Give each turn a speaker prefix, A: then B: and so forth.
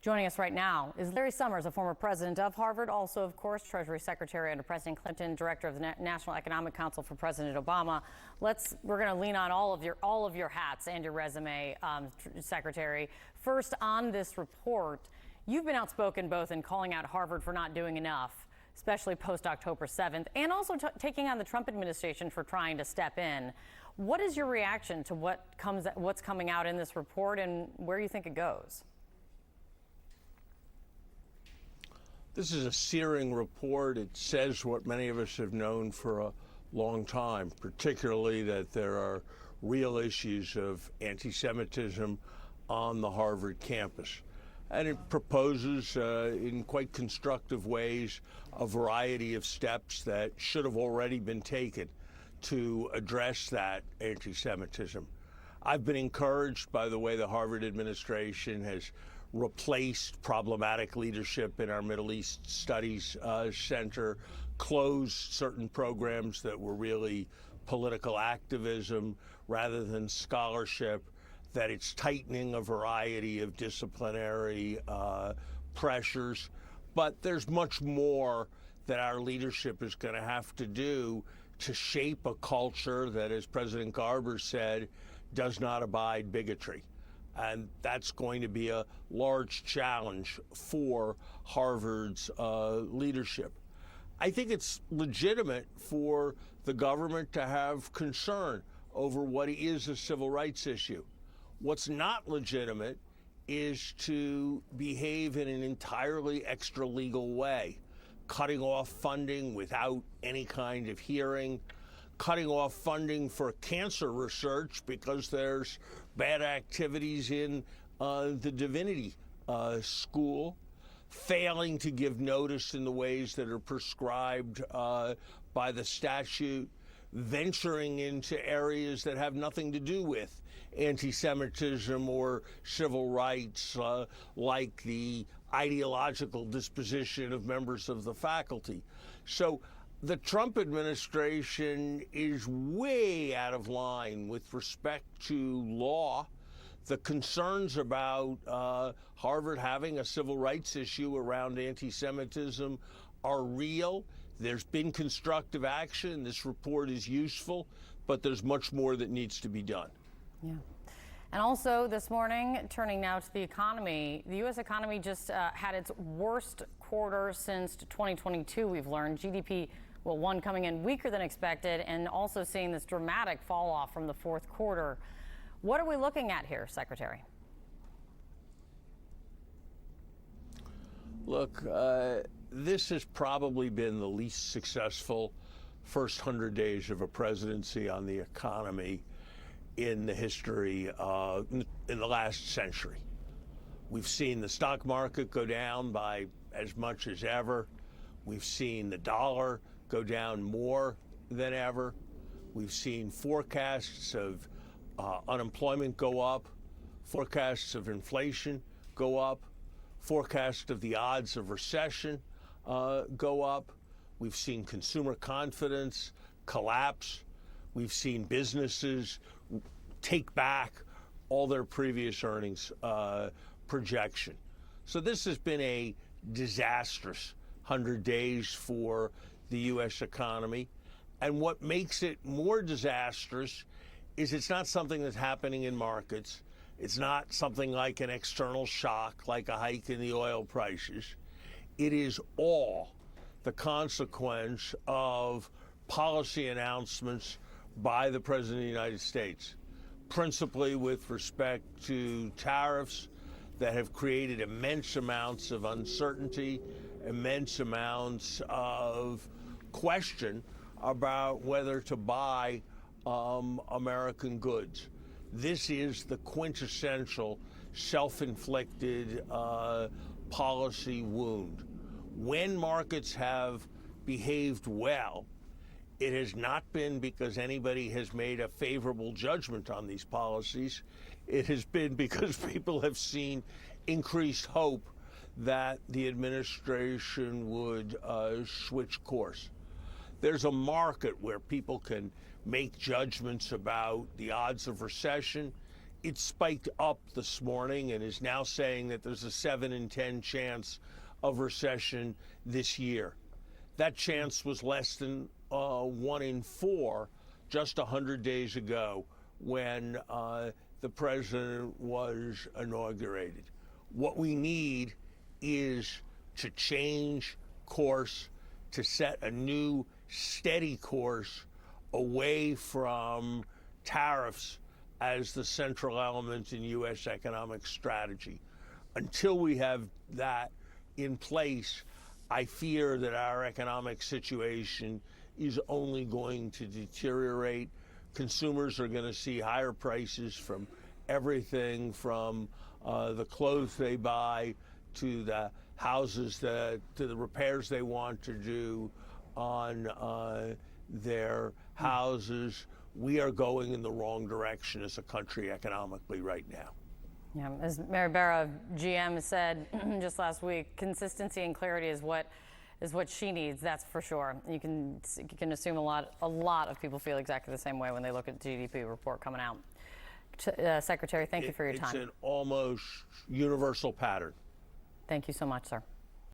A: Joining us right now is Larry Summers, a former president of Harvard, also, of course, Treasury Secretary under President Clinton, director of the National Economic Council for President Obama. We're going to lean on all of your hats and your resume, Secretary. First, on this report, you've been outspoken both in calling out Harvard for not doing enough, especially post-October 7th, and also taking on the Trump administration for trying to step in. What is your reaction to what's coming out in this report, and where you think it goes?
B: This is a searing report. It says what many of us have known for a long time, particularly that there are real issues of anti-Semitism on the Harvard campus. And it proposes, in quite constructive ways, a variety of steps that should have already been taken to address that anti-Semitism. I've been encouraged by the way the Harvard administration has replaced problematic leadership in our Middle East Studies Center, closed certain programs that were really political activism rather than scholarship, that it's tightening a variety of disciplinary pressures. But there's much more that our leadership is going to have to do to shape a culture that, as President Garber said, does not abide bigotry. And that's going to be a large challenge for Harvard's leadership. I think it's legitimate for the government to have concern over what is a civil rights issue. What's not legitimate is to behave in an entirely extra-legal way, cutting off funding without any kind of hearing, cutting off funding for cancer research because there's bad activities in the divinity school, failing to give notice in the ways that are prescribed by the statute, venturing into areas that have nothing to do with anti-Semitism or civil rights, like the ideological disposition of members of the faculty. So the Trump administration is way out of line with respect to law. The concerns about Harvard having a civil rights issue around anti-Semitism are real. There's been constructive action. This report is useful, but there's much more that needs to be done.
A: Yeah. And also this morning, turning now to the economy, the U.S. economy just had its worst quarter since 2022, we've learned. GDP, one coming in weaker than expected, and also seeing this dramatic fall off from the fourth quarter. What are we looking at here, Secretary?
B: Look, this has probably been the least successful first 100 days of a presidency on the economy in the history, in the last century. We've seen the stock market go down by as much as ever. We've seen the dollar go down more than ever. We've seen forecasts of unemployment go up, forecasts of inflation go up, forecasts of the odds of recession go up. We've seen consumer confidence collapse. We've seen businesses take back all their previous earnings projection. So this has been a disastrous 100 days for the U.S. economy. And what makes it more disastrous is it's not something that's happening in markets. It's not something like an external shock, like a hike in the oil prices. It is all the consequence of policy announcements by the President of the United States, principally with respect to tariffs that have created immense amounts of uncertainty, immense amounts of question about whether to buy American goods. This is the quintessential self-inflicted policy wound. When markets have behaved well, it has not been because anybody has made a favorable judgment on these policies. It has been because people have seen increased hope that the administration would switch course. There's a market where people can make judgments about the odds of recession it spiked up this morning and is now saying that there's a 7 in 10 chance of recession this year. That chance was less than 1 in 4 just 100 days ago when the president was inaugurated. What we need is to change course, to set a new steady course away from tariffs as the central element in U.S. economic strategy. Until we have that in place, I fear that our economic situation is only going to deteriorate. Consumers are going to see higher prices from everything from the clothes they buy to the houses, to the repairs they want to do on their houses. We are going in the wrong direction as a country economically right now.
A: Yeah, as Mary Barra of GM said just last week, consistency and clarity is what she needs. That's for sure. You can assume a lot of people feel exactly the same way when they look at the GDP report coming out. Secretary, thank you for your time.
B: It's an almost universal pattern.
A: Thank you so much, sir.